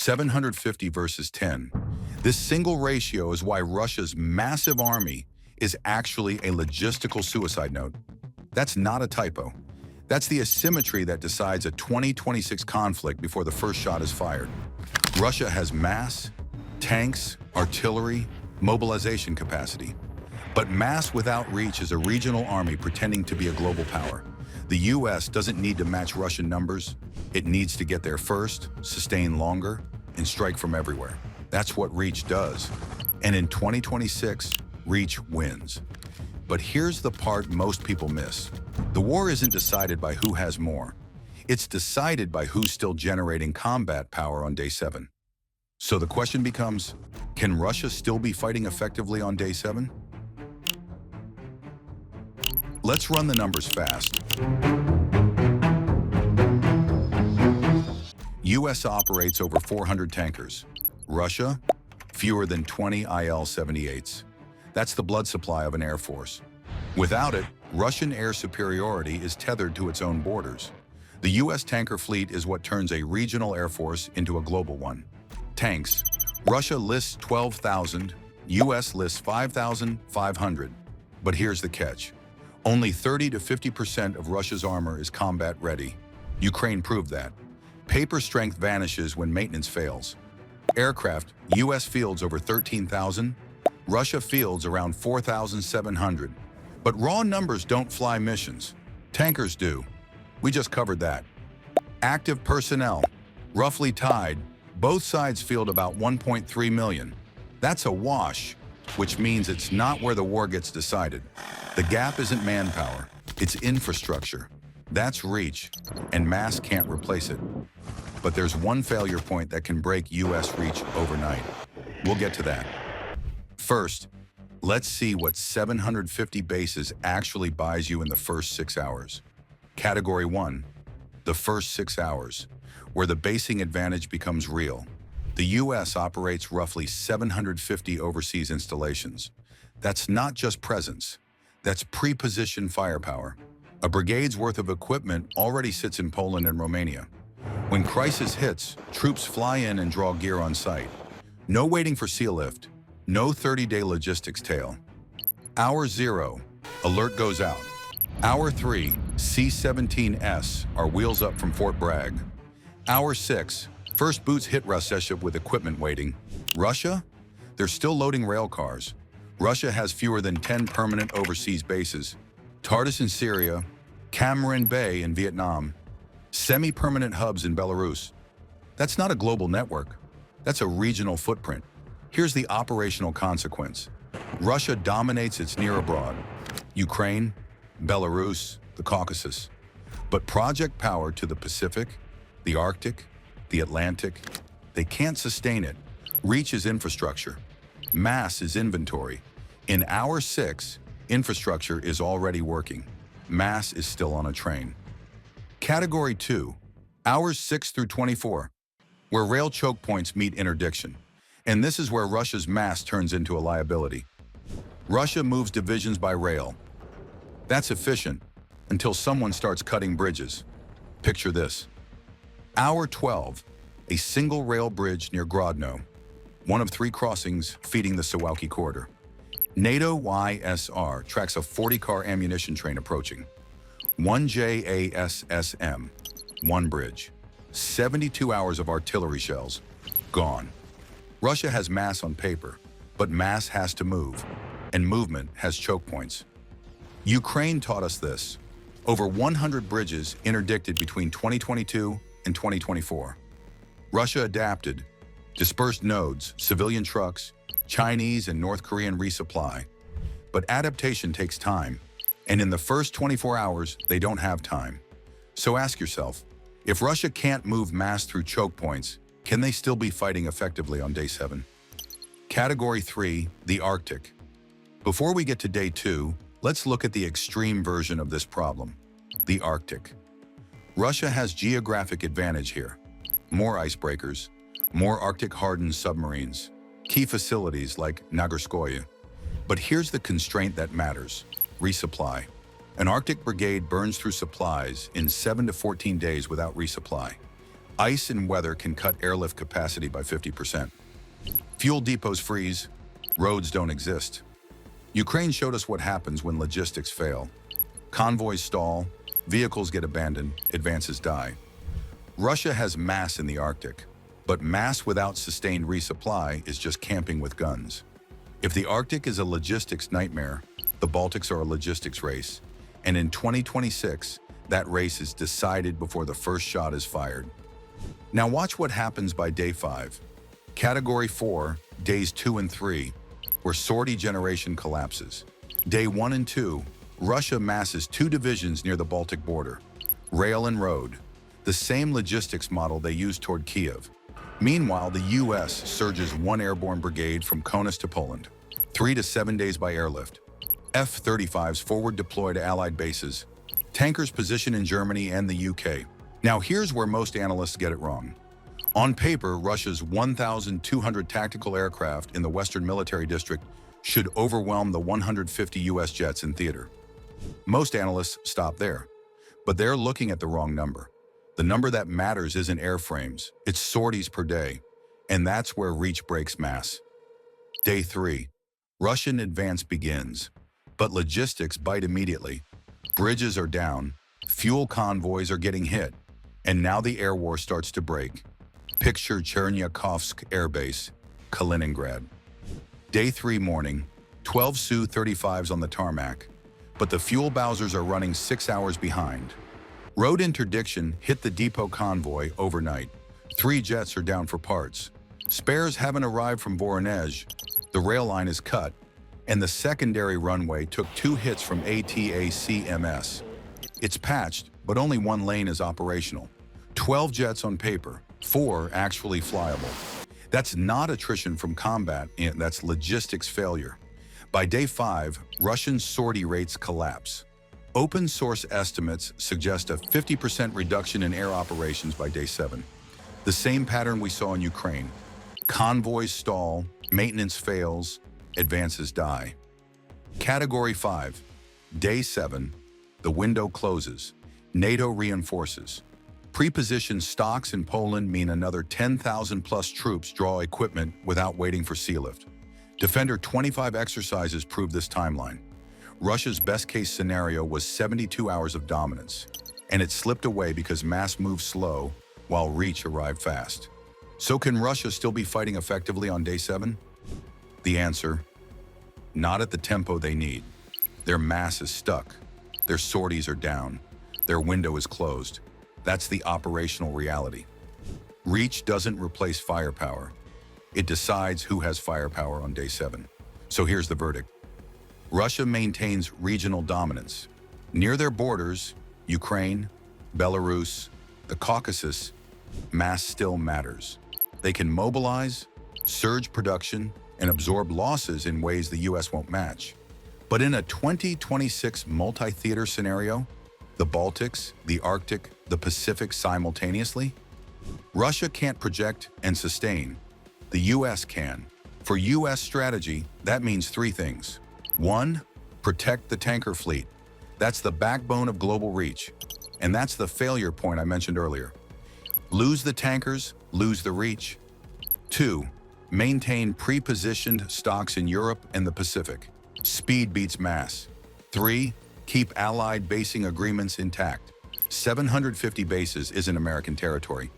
750 versus 10. This single ratio is why Russia's massive army is actually a logistical suicide note. That's not a typo. That's the asymmetry that decides a 2026 conflict before the first shot is fired. Russia has mass, tanks, artillery, mobilization capacity. But mass without reach is a regional army pretending to be a global power. The US doesn't need to match Russian numbers. It needs to get there first, sustain longer, and strike from everywhere. That's what reach does. And in 2026, reach wins. But here's the part most people miss. The war isn't decided by who has more. It's decided by who's still generating combat power on day 7. So the question becomes, can Russia still be fighting effectively on day 7? Let's run the numbers fast. US operates over 400 tankers. Russia, fewer than 20 IL-78s. That's the blood supply of an air force. Without it, Russian air superiority is tethered to its own borders. The US tanker fleet is what turns a regional air force into a global one. Tanks. Russia lists 12,000, US lists 5,500. But here's the catch. Only 30 to 50% of Russia's armor is combat ready. Ukraine proved that. Paper strength vanishes when maintenance fails. Aircraft, US fields over 13,000, Russia fields around 4,700. But raw numbers don't fly missions. Tankers do. We just covered that. Active personnel, roughly tied, both sides field about 1.3 million. That's a wash, which means it's not where the war gets decided. The gap isn't manpower, it's infrastructure. That's reach, and mass can't replace it. But there's one failure point that can break US reach overnight. We'll get to that. First, let's see what 750 bases actually buys you in the first 6 hours. Category 1, the first 6 hours, where the basing advantage becomes real. The US operates roughly 750 overseas installations. That's not just presence, that's pre-position firepower. A brigade's worth of equipment already sits in Poland and Romania. When crisis hits, troops fly in and draw gear on site. No waiting for sea lift, no 30-day logistics tail. Hour 0, alert goes out. Hour 3, C-17S are wheels up from Fort Bragg. Hour 6, first boots hit Russia with equipment waiting. Russia? They're still loading rail cars. Russia has fewer than 10 permanent overseas bases. Tartus in Syria, Cam Ranh Bay in Vietnam, semi-permanent hubs in Belarus. That's not a global network. That's a regional footprint. Here's the operational consequence. Russia dominates its near abroad. Ukraine, Belarus, the Caucasus. But project power to the Pacific, the Arctic, the Atlantic, they can't sustain it. Reach is infrastructure. Mass is inventory. In hour 6, infrastructure is already working. Mass is still on a train. Category 2, hours 6 through 24, where rail choke points meet interdiction. And this is where Russia's mass turns into a liability. Russia moves divisions by rail. That's efficient until someone starts cutting bridges. Picture this. Hour 12, a single rail bridge near Grodno, one of 3 crossings feeding the Suwałki corridor. NATO YSR tracks a 40-car ammunition train approaching. 1 JASSM, 1 bridge. 72 hours of artillery shells, gone. Russia has mass on paper, but mass has to move, and movement has choke points. Ukraine taught us this. Over 100 bridges interdicted between 2022 and 2024. Russia adapted, dispersed nodes, civilian trucks, Chinese and North Korean resupply. But adaptation takes time, and in the first 24 hours, they don't have time. So ask yourself, if Russia can't move mass through choke points, can they still be fighting effectively on day 7? Category 3, the Arctic. Before we get to day 2, let's look at the extreme version of this problem, the Arctic. Russia has geographic advantage here. More icebreakers, more Arctic-hardened submarines, key facilities like Nagorsskoye. But here's the constraint that matters, resupply. An Arctic brigade burns through supplies in 7 to 14 days without resupply. Ice and weather can cut airlift capacity by 50%. Fuel depots freeze, roads don't exist. Ukraine showed us what happens when logistics fail. Convoys stall, vehicles get abandoned, advances die. Russia has mass in the Arctic, but mass without sustained resupply is just camping with guns. If the Arctic is a logistics nightmare, the Baltics are a logistics race, and in 2026, that race is decided before the first shot is fired. Now watch what happens by day 5. Category 4, days 2 and 3, where sortie generation collapses. Day 1 and 2, Russia masses 2 divisions near the Baltic border, rail and road, the same logistics model they used toward Kiev. Meanwhile, the US surges 1 airborne brigade from Kaunas to Poland, 3 to 7 days by airlift. F-35s forward deploy to Allied bases, tankers position in Germany and the UK. Now here's where most analysts get it wrong. On paper, Russia's 1,200 tactical aircraft in the Western Military District should overwhelm the 150 US jets in theater. Most analysts stop there, but they're looking at the wrong number. The number that matters isn't airframes, it's sorties per day, and that's where reach breaks mass. Day 3, Russian advance begins, but logistics bite immediately. Bridges are down, fuel convoys are getting hit, and now the air war starts to break. Picture Chernyakovsk Air Base, Kaliningrad. Day 3 morning, 12 Su-35s on the tarmac, but the fuel Bowsers are running 6 hours behind. Road interdiction hit the depot convoy overnight. 3 jets are down for parts. Spares haven't arrived from Voronezh. The rail line is cut, and the secondary runway took 2 hits from ATACMS. It's patched, but only 1 lane is operational. 12 jets on paper, 4 actually flyable. That's not attrition from combat, and that's logistics failure. By day 5, Russian sortie rates collapse. Open source estimates suggest a 50% reduction in air operations by day 7. The same pattern we saw in Ukraine. Convoys stall, maintenance fails, advances die. Category 5, day 7, the window closes. NATO reinforces. Pre-positioned stocks in Poland mean another 10,000 plus troops draw equipment without waiting for sea lift. Defender 25 exercises prove this timeline. Russia's best-case scenario was 72 hours of dominance, and it slipped away because mass moved slow while reach arrived fast. So can Russia still be fighting effectively on day 7? The answer, not at the tempo they need. Their mass is stuck. Their sorties are down. Their window is closed. That's the operational reality. Reach doesn't replace firepower. It decides who has firepower on day 7. So here's the verdict. Russia maintains regional dominance. Near their borders, Ukraine, Belarus, the Caucasus, mass still matters. They can mobilize, surge production, and absorb losses in ways the US won't match. But in a 2026 multi-theater scenario, the Baltics, the Arctic, the Pacific simultaneously, Russia can't project and sustain. The US can. For US strategy, that means 3 things. 1, protect the tanker fleet. That's the backbone of global reach. And that's the failure point I mentioned earlier. Lose the tankers, lose the reach. 2, maintain pre-positioned stocks in Europe and the Pacific. Speed beats mass. 3, keep Allied basing agreements intact. 750 bases isn't American territory.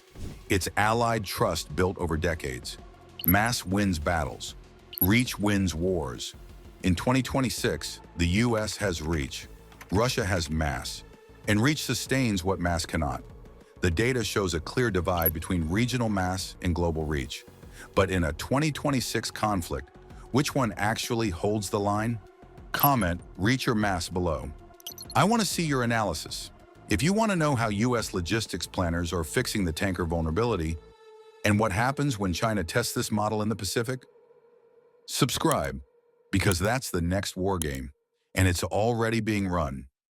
It's Allied trust built over decades. Mass wins battles. Reach wins wars. In 2026, the US has reach. Russia has mass. And reach sustains what mass cannot. The data shows a clear divide between regional mass and global reach. But in a 2026 conflict, which one actually holds the line? Comment reach or mass below. I want to see your analysis. If you want to know how US logistics planners are fixing the tanker vulnerability and what happens when China tests this model in the Pacific, subscribe, because that's the next war game, and it's already being run.